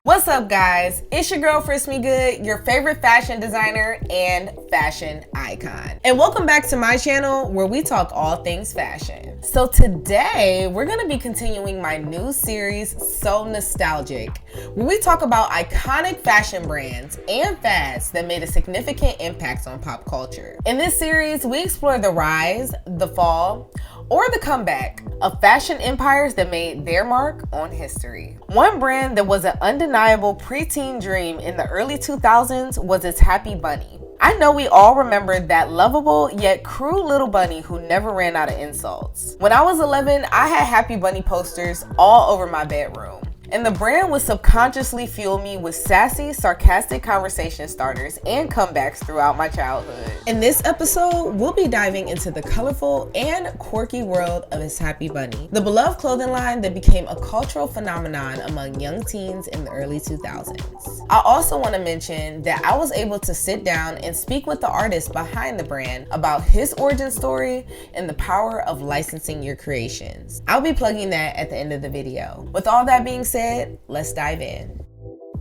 What's up, guys? It's your girl Frisme Good, your favorite fashion designer and fashion icon. And welcome back to my channel where we talk all things fashion. So today we're gonna be continuing my new series, So Nostalgic, where we talk about iconic fashion brands and fads that made a significant impact on pop culture. In this series, we explore the rise, the fall, or the comeback of fashion empires that made their mark on history. One brand that was an undeniable preteen dream in the early 2000s was its Happy Bunny. I know we all remember that lovable yet cruel little bunny who never ran out of insults. When I was 11, I had Happy Bunny posters all over my bedroom. And the brand would subconsciously fuel me with sassy, sarcastic conversation starters and comebacks throughout my childhood. In this episode, we'll be diving into the colorful and quirky world of his Happy Bunny, the beloved clothing line that became a cultural phenomenon among young teens in the early 2000s. I also want to mention that I was able to sit down and speak with the artist behind the brand about his origin story and the power of licensing your creations. I'll be plugging that at the end of the video. With all that being said, let's dive in.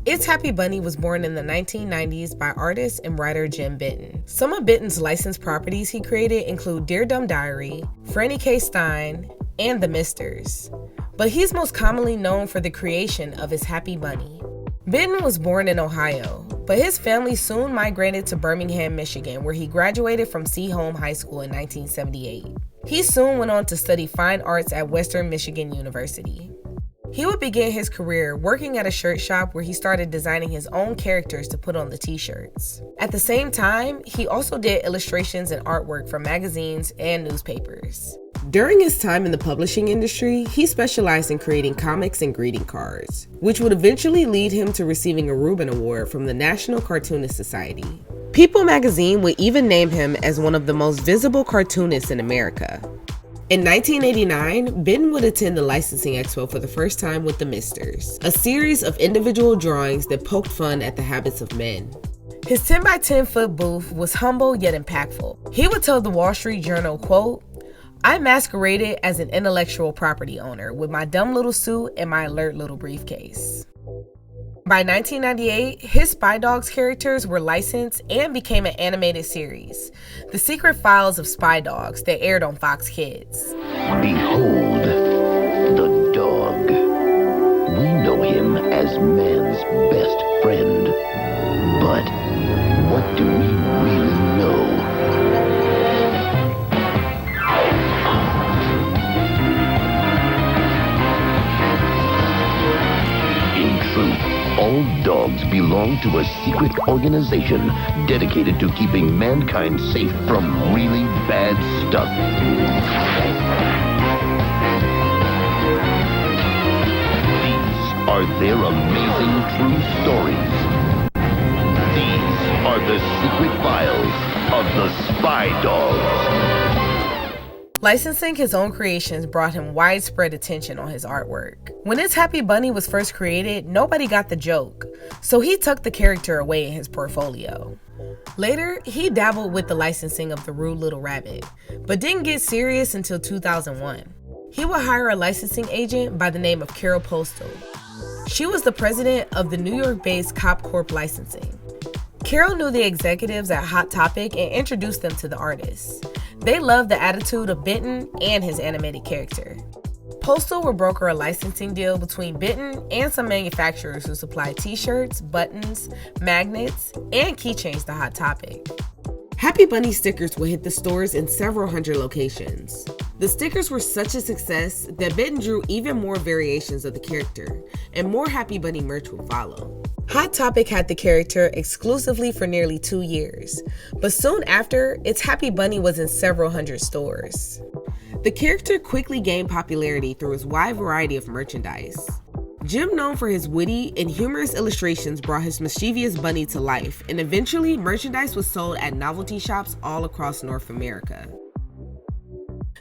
It's Happy Bunny was born in the 1990s by artist and writer Jim Benton. Some of Benton's licensed properties he created include Dear Dumb Diary, Franny K. Stein, and The Misters. But he's most commonly known for the creation of his Happy Bunny. Benton was born in Ohio, but his family soon migrated to Birmingham, Michigan, where he graduated from Seaholm High School in 1978. He soon went on to study fine arts at Western Michigan University. He would begin his career working at a shirt shop where he started designing his own characters to put on the t-shirts. At the same time, he also did illustrations and artwork for magazines and newspapers. During his time in the publishing industry, he specialized in creating comics and greeting cards, which would eventually lead him to receiving a Reuben Award from the National Cartoonist Society. People magazine would even name him as one of the most visible cartoonists in America. In 1989, Benton would attend the Licensing Expo for the first time with The Misters, a series of individual drawings that poked fun at the habits of men. His 10 by 10 foot booth was humble yet impactful. He would tell the Wall Street Journal, quote, "I masqueraded as an intellectual property owner with my dumb little suit and my alert little briefcase." By 1998, his Spy Dogs characters were licensed and became an animated series, The Secret Files of Spy Dogs, that aired on Fox Kids. Behold, the dog. We know him as man's best friend. But what do we really know? In truth, all dogs belong to a secret organization dedicated to keeping mankind safe from really bad stuff. These are their amazing true stories. These are the secret files of the Spy Dogs. Licensing his own creations brought him widespread attention on his artwork. When his Happy Bunny was first created, nobody got the joke, so he tucked the character away in his portfolio. Later, he dabbled with the licensing of the Rude Little Rabbit, but didn't get serious until 2001. He would hire a licensing agent by the name of Carol Postal. She was the president of the New York-based Cop Corp Licensing. Carol knew the executives at Hot Topic and introduced them to the artists. They loved the attitude of Benton and his animated character. Postal would broker a licensing deal between Benton and some manufacturers who supplied t-shirts, buttons, magnets, and keychains to Hot Topic. Happy Bunny stickers would hit the stores in several hundred locations. The stickers were such a success that Benton drew even more variations of the character, and more Happy Bunny merch would follow. Hot Topic had the character exclusively for nearly 2 years, but soon after, its Happy Bunny was in several hundred stores. The character quickly gained popularity through his wide variety of merchandise. Jim, known for his witty and humorous illustrations, brought his mischievous bunny to life, and eventually merchandise was sold at novelty shops all across North America.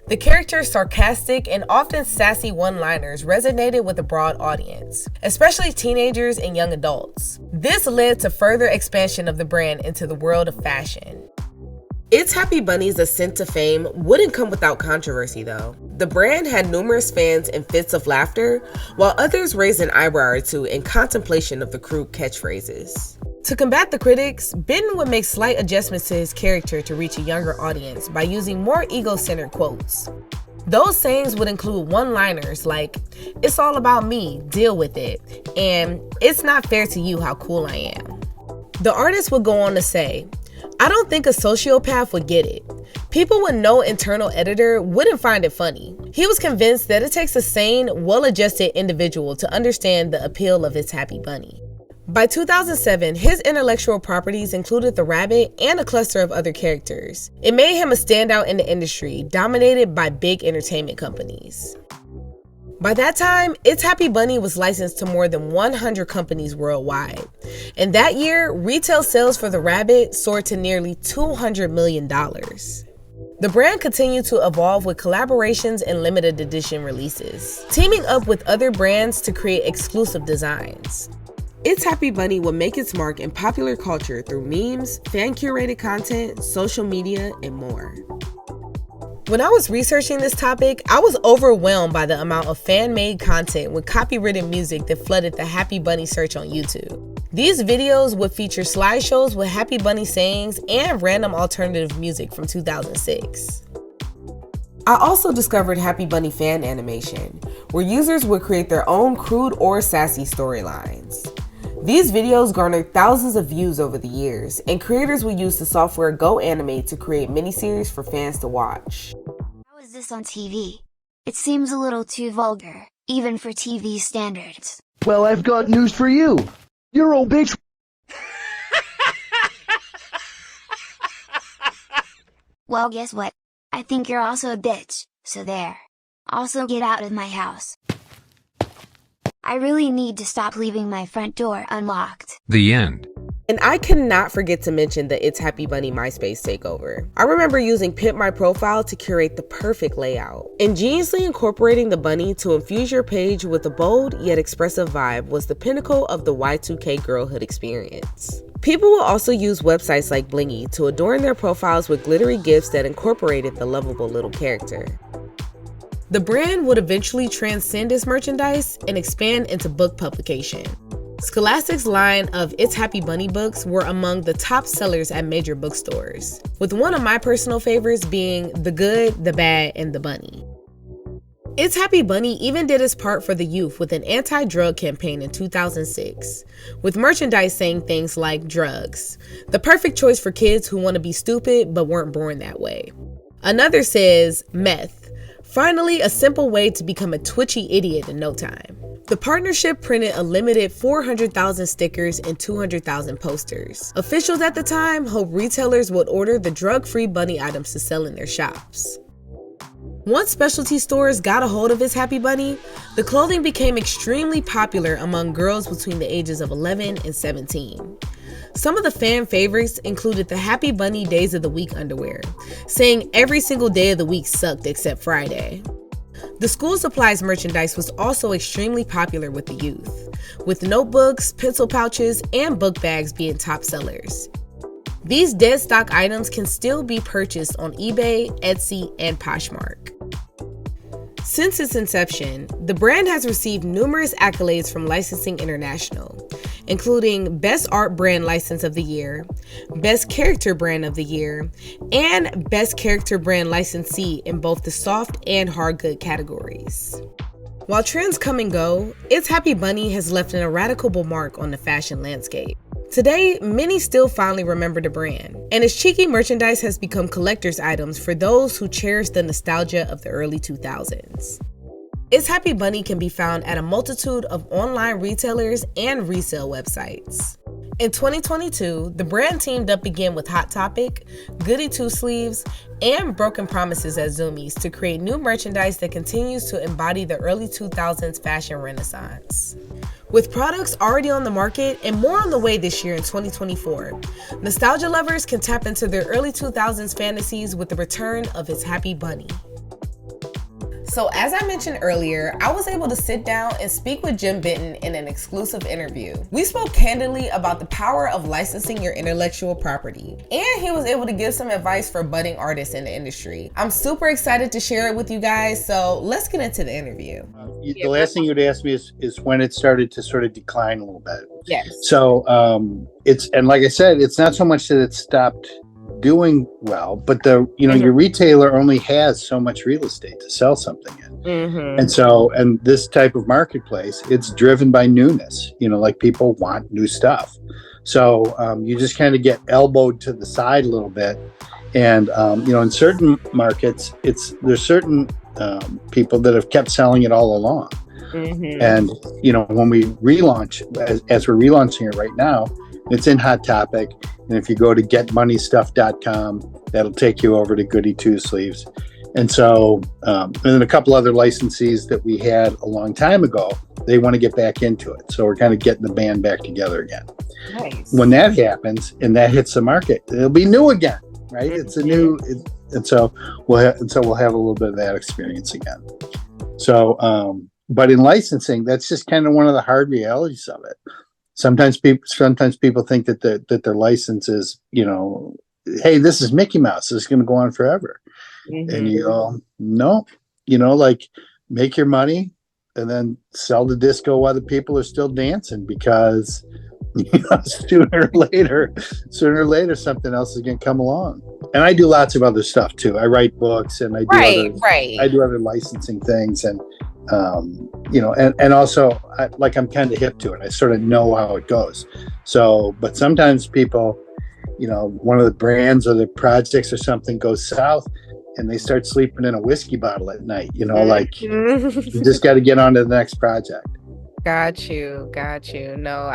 The character's sarcastic and often sassy one-liners resonated with a broad audience, especially teenagers and young adults. This led to further expansion of the brand into the world of fashion. Its Happy Bunny's ascent to fame wouldn't come without controversy though. The brand had numerous fans in fits of laughter, while others raised an eyebrow or two in contemplation of the crude catchphrases. To combat the critics, Benton would make slight adjustments to his character to reach a younger audience by using more ego-centered quotes. Those sayings would include one-liners like, "It's all about me, deal with it," and "It's not fair to you how cool I am." The artist would go on to say, "I don't think a sociopath would get it. People with no internal editor wouldn't find it funny." He was convinced that it takes a sane, well-adjusted individual to understand the appeal of It's Happy Bunny. By 2007, his intellectual properties included the rabbit and a cluster of other characters. It made him a standout in the industry, dominated by big entertainment companies. By that time, It's Happy Bunny was licensed to more than 100 companies worldwide. And that year, retail sales for the rabbit soared to nearly $200 million. The brand continued to evolve with collaborations and limited edition releases, teaming up with other brands to create exclusive designs. It's Happy Bunny will make its mark in popular culture through memes, fan-curated content, social media, and more. When I was researching this topic, I was overwhelmed by the amount of fan-made content with copywritten music that flooded the Happy Bunny search on YouTube. These videos would feature slideshows with Happy Bunny sayings and random alternative music from 2006. I also discovered Happy Bunny fan animation, where users would create their own crude or sassy storylines. These videos garnered thousands of views over the years, and creators would use the software Go Animate to create miniseries for fans to watch. How is this on TV? It seems a little too vulgar, even for TV standards. Well, I've got news for you. You're old bitch. Well, guess what? I think you're also a bitch, so there. Also get out of my house. I really need to stop leaving my front door unlocked. The end. And I cannot forget to mention the It's Happy Bunny MySpace takeover. I remember using Pimp My Profile to curate the perfect layout. Ingeniously incorporating the bunny to infuse your page with a bold yet expressive vibe was the pinnacle of the Y2K girlhood experience. People will also use websites like Blingy to adorn their profiles with glittery gifts that incorporated the lovable little character. The brand would eventually transcend its merchandise and expand into book publication. Scholastic's line of It's Happy Bunny books were among the top sellers at major bookstores, with one of my personal favorites being The Good, the Bad, and the Bunny. It's Happy Bunny even did its part for the youth with an anti-drug campaign in 2006, with merchandise saying things like drugs, the perfect choice for kids who want to be stupid but weren't born that way. Another says meth, finally a simple way to become a twitchy idiot in no time. The partnership printed a limited 400,000 stickers and 200,000 posters. Officials at the time hoped retailers would order the drug-free bunny items to sell in their shops. Once specialty stores got a hold of It's Happy Bunny, the clothing became extremely popular among girls between the ages of 11 and 17. Some of the fan favorites included the Happy Bunny Days of the Week underwear, saying every single day of the week sucked except Friday. The school supplies merchandise was also extremely popular with the youth, with notebooks, pencil pouches, and book bags being top sellers. These dead stock items can still be purchased on eBay, Etsy, and Poshmark. Since its inception, the brand has received numerous accolades from Licensing International, including Best Art Brand License of the Year, Best Character Brand of the Year, and Best Character Brand Licensee in both the soft and hard good categories. While trends come and go, It's Happy Bunny has left an ineradicable mark on the fashion landscape. Today, many still fondly remember the brand, and its cheeky merchandise has become collector's items for those who cherish the nostalgia of the early 2000s. It's Happy Bunny can be found at a multitude of online retailers and resale websites. In 2022, the brand teamed up again with Hot Topic, Goody Two Sleeves, and Broken Promises at Zoomies to create new merchandise that continues to embody the early 2000s fashion renaissance. With products already on the market and more on the way this year in 2024, nostalgia lovers can tap into their early 2000s fantasies with the return of It's Happy Bunny. So as I mentioned earlier, I was able to sit down and speak with Jim Benton in an exclusive interview. We spoke candidly about the power of licensing your intellectual property, and he was able to give some advice for budding artists in the industry. I'm super excited to share it with you guys, so let's get into the interview. The last thing you'd ask me is when it started to sort of decline a little bit. Yes. So and like I said, it's not so much that it stopped doing well, but your retailer only has so much real estate to sell something in. And this type of marketplace, it's driven by newness, like people want new stuff. So you just kind of get elbowed to the side a little bit. And in certain markets, there's certain people that have kept selling it all along. And when we relaunch, as we're relaunching it right now, it's in Hot Topic. And if you go to getmoneystuff.com, that'll take you over to Goody Two Sleeves. And so, and then a couple other licensees that we had a long time ago, they want to get back into it. So we're kind of getting the band back together again. Nice. When that happens and that hits the market, it'll be new again, right? It's a new, and so we'll have a little bit of that experience again. So, but in licensing, that's just kind of one of the hard realities of it. Sometimes people think that their license is, hey, this is Mickey Mouse. This is going to go on forever. And you go, no, make your money and then sell the disco while the people are still dancing, because sooner or later, something else is going to come along. And I do lots of other stuff too. I write books and I do other licensing things, and and also I'm kind of hip to it. I sort of know how it goes. So, but sometimes people, one of the brands or the projects or something goes south and they start sleeping in a whiskey bottle at night, you just got to get on to the next project. Got you. No,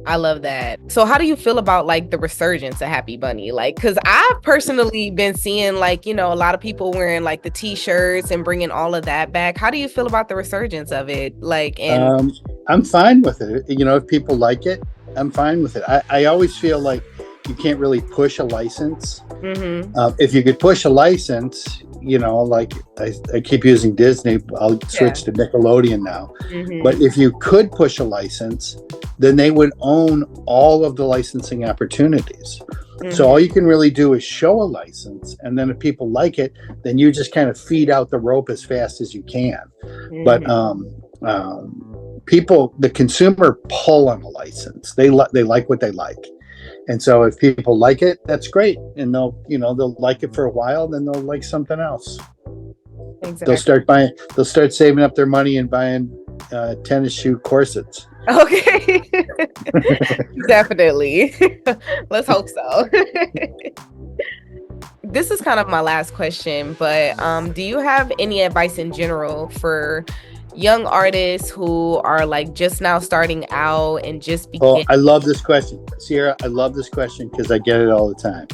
I love that. So how do you feel about the resurgence of Happy Bunny? Because I've personally been seeing a lot of people wearing the t-shirts and bringing all of that back. How do you feel about the resurgence of it? I'm fine with it. If people like it, I'm fine with it. I always feel like you can't really push a license. If you could push a license, I keep using Disney, I'll switch to Nickelodeon now. But if you could push a license, then they would own all of the licensing opportunities. So all you can really do is show a license, and then if people like it, then you just kind of feed out the rope as fast as you can. But people, the consumer, pull on a license. They like what they like. And so if people like it, that's great. And they'll like it for a while, then they'll like something else. Exactly. They'll start saving up their money and buying tennis shoe corsets. Okay. Definitely. Let's hope so. This is kind of my last question, but do you have any advice in general for young artists who are just now starting out and just beginning? I love this question, Sierra. I love this question because I get it all the time.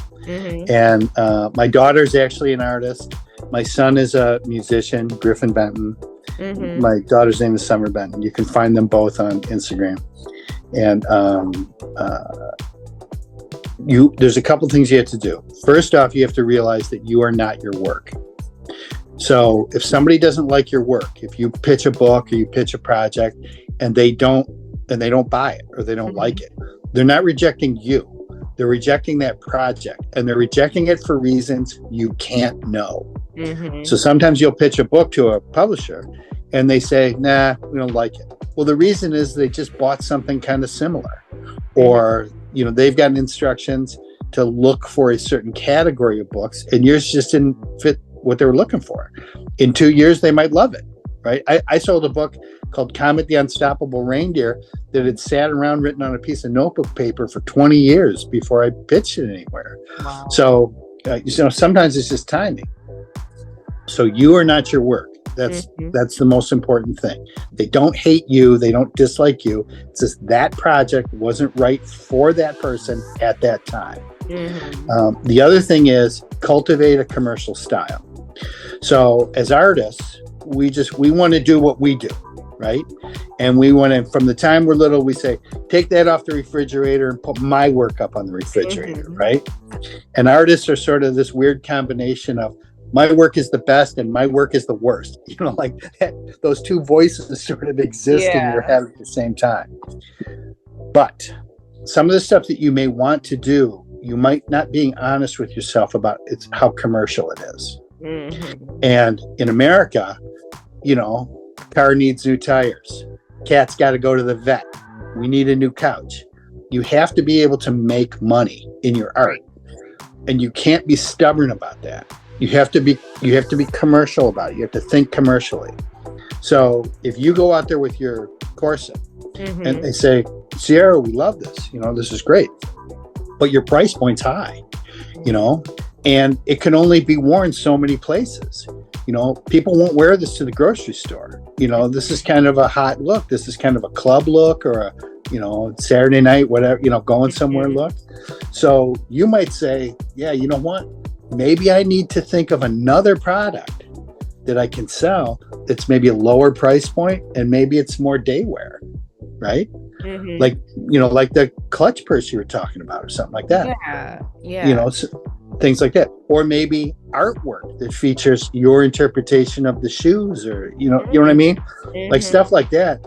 And my daughter's actually an artist. My son is a musician, Griffin Benton. My daughter's name is Summer Benton. You can find them both on Instagram. And there's a couple things you have to do. First off, you have to realize that you are not your work. So if somebody doesn't like your work, if you pitch a book or you pitch a project and they don't buy it or they don't like it, they're not rejecting you. They're rejecting that project, and they're rejecting it for reasons you can't know. So sometimes you'll pitch a book to a publisher and they say, nah, we don't like it. Well, the reason is they just bought something kind of similar, or, they've gotten instructions to look for a certain category of books and yours just didn't fit what they were looking for. In 2 years, they might love it, right? I sold a book called Comet the Unstoppable Reindeer that had sat around written on a piece of notebook paper for 20 years before I pitched it anywhere. Wow. So, sometimes it's just timing. So you are not your work. That's the most important thing. They don't hate you. They don't dislike you. It's just that project wasn't right for that person at that time. The other thing is cultivate a commercial style. So as artists, we want to do what we do, right? And we want to, from the time we're little, we say, take that off the refrigerator and put my work up on the refrigerator, right? And artists are sort of this weird combination of my work is the best and my work is the worst. Like those two voices sort of exist in your head at the same time. But some of the stuff that you may want to do, you might not being honest with yourself about it's how commercial it is. Mm-hmm. And in America, car needs new tires. Cat's got to go to the vet. We need a new couch. You have to be able to make money in your art. And you can't be stubborn about that. You have to be commercial about it. You have to think commercially. So if you go out there with your corset and they say, Sierra, we love this, this is great, but your price point's high, and it can only be worn so many places. People won't wear this to the grocery store. This is kind of a hot look. This is kind of a club look or a, Saturday night, whatever, going somewhere look. So you might say, yeah, you know what? Maybe I need to think of another product that I can sell. It's maybe a lower price point and maybe it's more day wear, right? Mm-hmm. Like the clutch purse you were talking about or something like that. Yeah. Things like that. Or maybe artwork that features your interpretation of the shoes or, you know what I mean? Mm-hmm. Like stuff like that.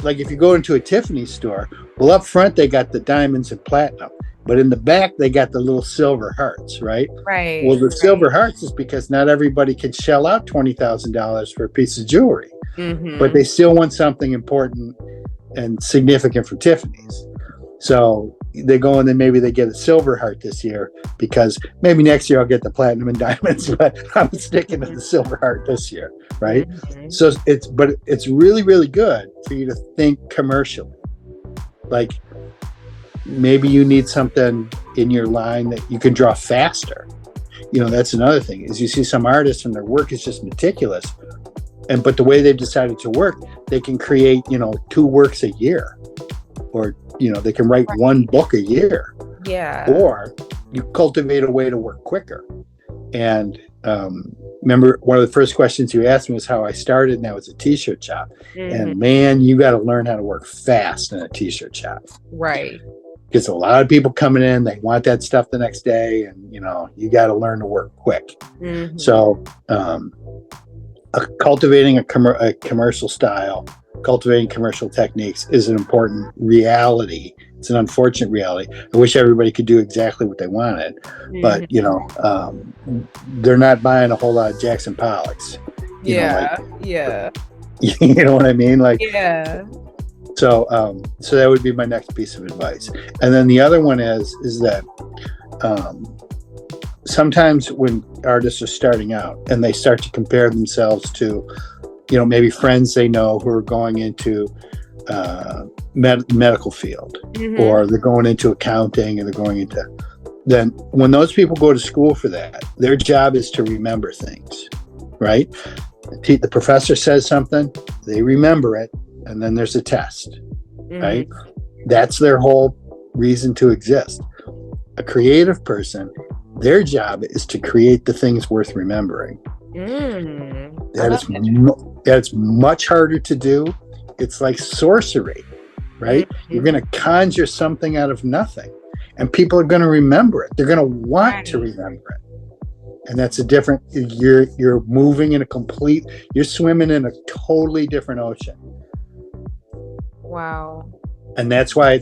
Like if you go into a Tiffany store, well, up front, they got the diamonds and platinum, but in the back, they got the little silver hearts, right? Right. Well, the silver hearts is because not everybody can shell out $20,000 for a piece of jewelry, but they still want something important and significant from Tiffany's. So they go and then maybe they get a silver heart this year because maybe next year I'll get the platinum and diamonds, but I'm sticking to the silver heart this year, right? So it's really, really good for you to think commercially. Like maybe you need something in your line that you can draw faster. That's another thing is you see some artists and their work is just meticulous. But the way they've decided to work, they can create, 2 works a year or, they can write 1 book a year. Yeah. Or you cultivate a way to work quicker. And remember, one of the first questions you asked me was how I started, and that was a t-shirt shop. And man, you got to learn how to work fast in a t-shirt shop. Right. Because a lot of people coming in, they want that stuff the next day, and you got to learn to work quick. So cultivating a commercial style, cultivating commercial techniques is an important reality. It's an unfortunate reality. I wish everybody could do exactly what they wanted, but they're not buying a whole lot of Jackson Pollocks. You know what I mean? So that would be my next piece of advice. And then the other one is that sometimes when artists are starting out and they start to compare themselves to, maybe friends they know who are going into medical field, or they're going into accounting, and they're going into. Then when those people go to school for that, their job is to remember things, right? The professor says something, they remember it, and then there's a test, right? That's their whole reason to exist. A creative person, their job is to create the things worth remembering. That's much harder to do. It's like sorcery, right? You're going to conjure something out of nothing, and people are going to remember it. They're going to want to remember it. And that's a different, you're moving in you're swimming in a totally different ocean. Wow. And that's why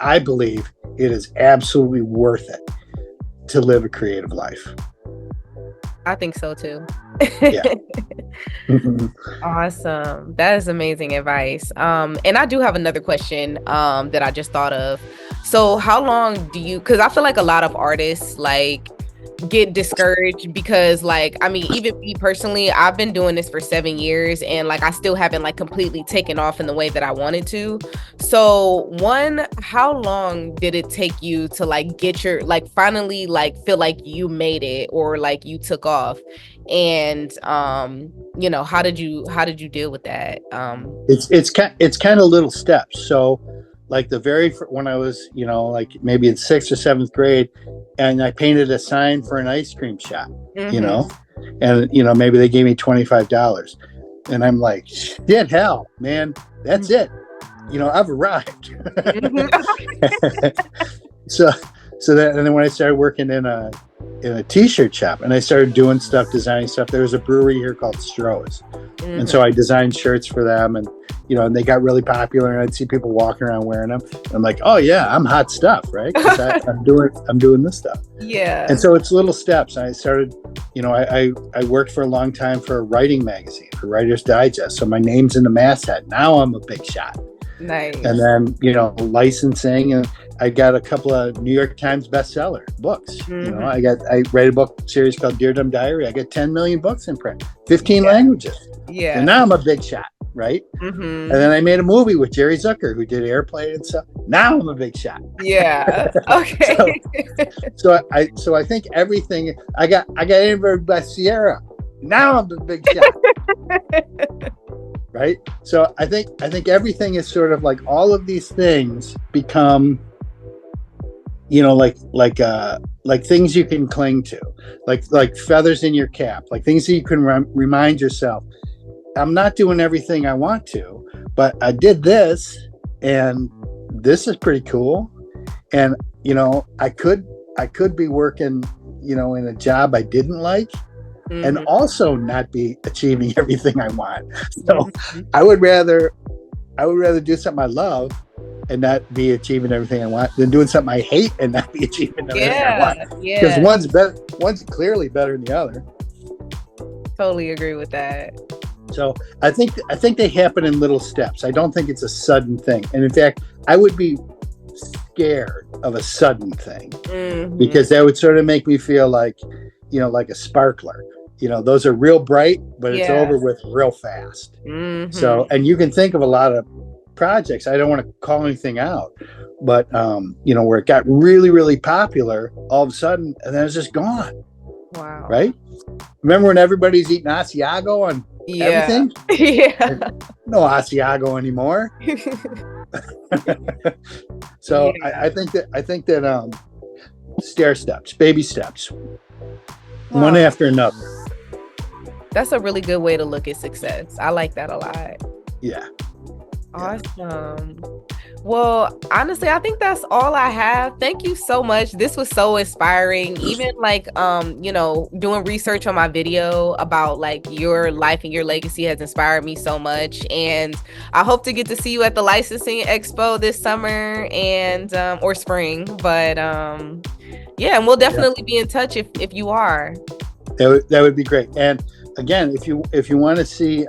I believe it is absolutely worth it to live a creative life. I think so too. Yeah. Awesome. That is amazing advice. And I do have another question that I just thought of. So how long because I feel like a lot of artists get discouraged because even me personally, I've been doing this for 7 years and I still haven't completely taken off in the way that I wanted to. So how long did it take you to get your finally feel like you made it or you took off? And how did you deal with that? It's kind of little steps. So when I was, maybe in 6th or 7th grade, and I painted a sign for an ice cream shop, and, maybe they gave me $25. And I'm like, shit, hell, man, that's it. I've arrived. So then when I started working in in a t-shirt shop, and I started doing stuff, designing stuff. There was a brewery here called Stroh's, and so I designed shirts for them, and and they got really popular, and I'd see people walking around wearing them. And I'm like, oh yeah, I'm hot stuff, right? 'Cause I'm doing this stuff. Yeah. And so it's little steps. I started, I worked for a long time for a writing magazine, for Writer's Digest. So my name's in the masthead. Now I'm a big shot. Nice. And then, licensing, and I got a couple of New York Times bestseller books. I read a book series called Dear Dumb Diary. I got 10 million books in print, 15 languages. Yeah. And now I'm a big shot, right? And then I made a movie with Jerry Zucker, who did Airplane and stuff. Now I'm a big shot. Yeah. Okay. so I think everything I got interviewed by Sierra. Now I'm a big shot. Right? So I think everything is sort of like all of these things become, like things you can cling to, like feathers in your cap, like things that you can remind yourself, I'm not doing everything I want to, but I did this, and this is pretty cool. And, I could be working, in a job I didn't like, and also not be achieving everything I want. So I would rather do something I love and not be achieving everything I want than doing something I hate and not be achieving everything I want. Yeah. Because one's clearly better than the other. Totally agree with that. So I think they happen in little steps. I don't think it's a sudden thing. And in fact, I would be scared of a sudden thing because that would sort of make me feel like, like a sparkler. Those are real bright, but it's over with real fast. So, and you can think of a lot of projects. I don't want to call anything out, but where it got really, really popular all of a sudden, and then it's just gone. Wow. Right? Remember when everybody's eating Asiago on everything? Yeah. No Asiago anymore. So I think that stair steps, baby steps, one after another. That's a really good way to look at success. I like that a lot. Yeah. Awesome. Well, honestly, I think that's all I have. Thank you so much. This was so inspiring. Even doing research on my video about like your life and your legacy has inspired me so much. And I hope to get to see you at the licensing expo this summer and or spring. But and we'll definitely be in touch if you are. That would be great. And again, if you want to see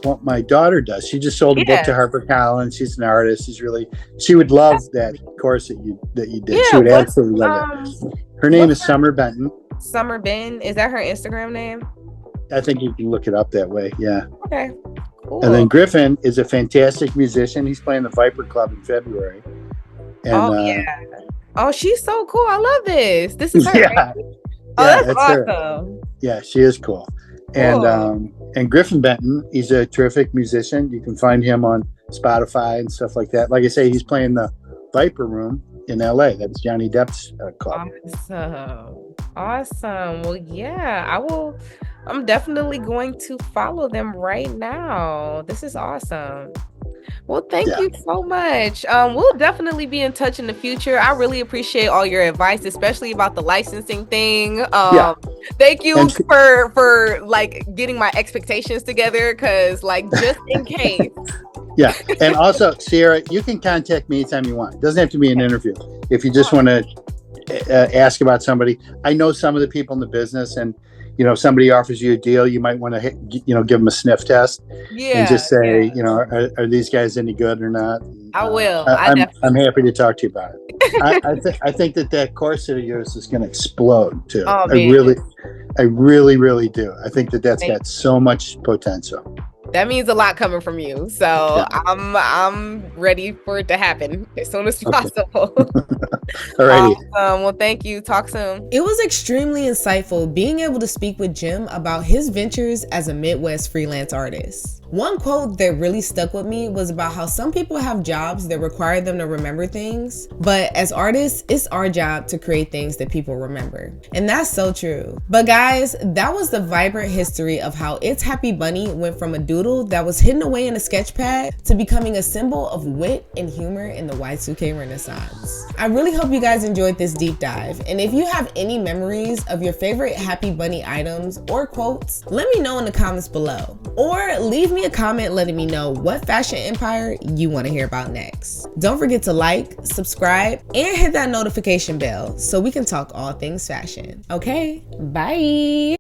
what my daughter does, she just sold a book to HarperCollins. She's an artist. She would love that course that you did. Yeah, she would absolutely love it. Her name is Summer Benton. Summer Benton, is that her Instagram name? I think you can look it up that way. Yeah. Okay. Cool. And then Griffin is a fantastic musician. He's playing the Viper Club in February. And, oh, she's so cool. I love this. This is her. Yeah. Right? Oh, Yeah, that's awesome. Her. Yeah, she is cool. And Griffin Benton, he's a terrific musician. You can find him on Spotify and stuff like that. Like I say, he's playing the Viper Room in LA. That's Johnny Depp's club. Awesome. Well, yeah, I'm definitely going to follow them right now. This is awesome. Well, thank you so much. We'll definitely be in touch in the future. I really appreciate all your advice, especially about the licensing thing. Thank you for like getting my expectations together, because like just in case. Yeah. And also, Sierra, you can contact me anytime you want. It doesn't have to be an interview. If you just want to ask about somebody, I know some of the people in the business, and if somebody offers you a deal, you might want to, give them a sniff test and just say, are these guys any good or not? I will. I'm happy to talk to you about it. I think that course of yours is going to explode too. Oh, I really, really do. I think that's got so much potential. That means a lot coming from you. So I'm ready for it to happen as soon as possible. Alrighty. Well, thank you. Talk soon. It was extremely insightful being able to speak with Jim about his ventures as a Midwest freelance artist. One quote that really stuck with me was about how some people have jobs that require them to remember things, but as artists, it's our job to create things that people remember. And that's so true. But guys, that was the vibrant history of how It's Happy Bunny went from a doodle that was hidden away in a sketch pad to becoming a symbol of wit and humor in the Y2K Renaissance. I really hope you guys enjoyed this deep dive, and if you have any memories of your favorite Happy Bunny items or quotes, let me know in the comments below, or leave me a comment letting me know what fashion empire you want to hear about next. Don't forget to like, subscribe, and hit that notification bell so we can talk all things fashion. Okay, bye.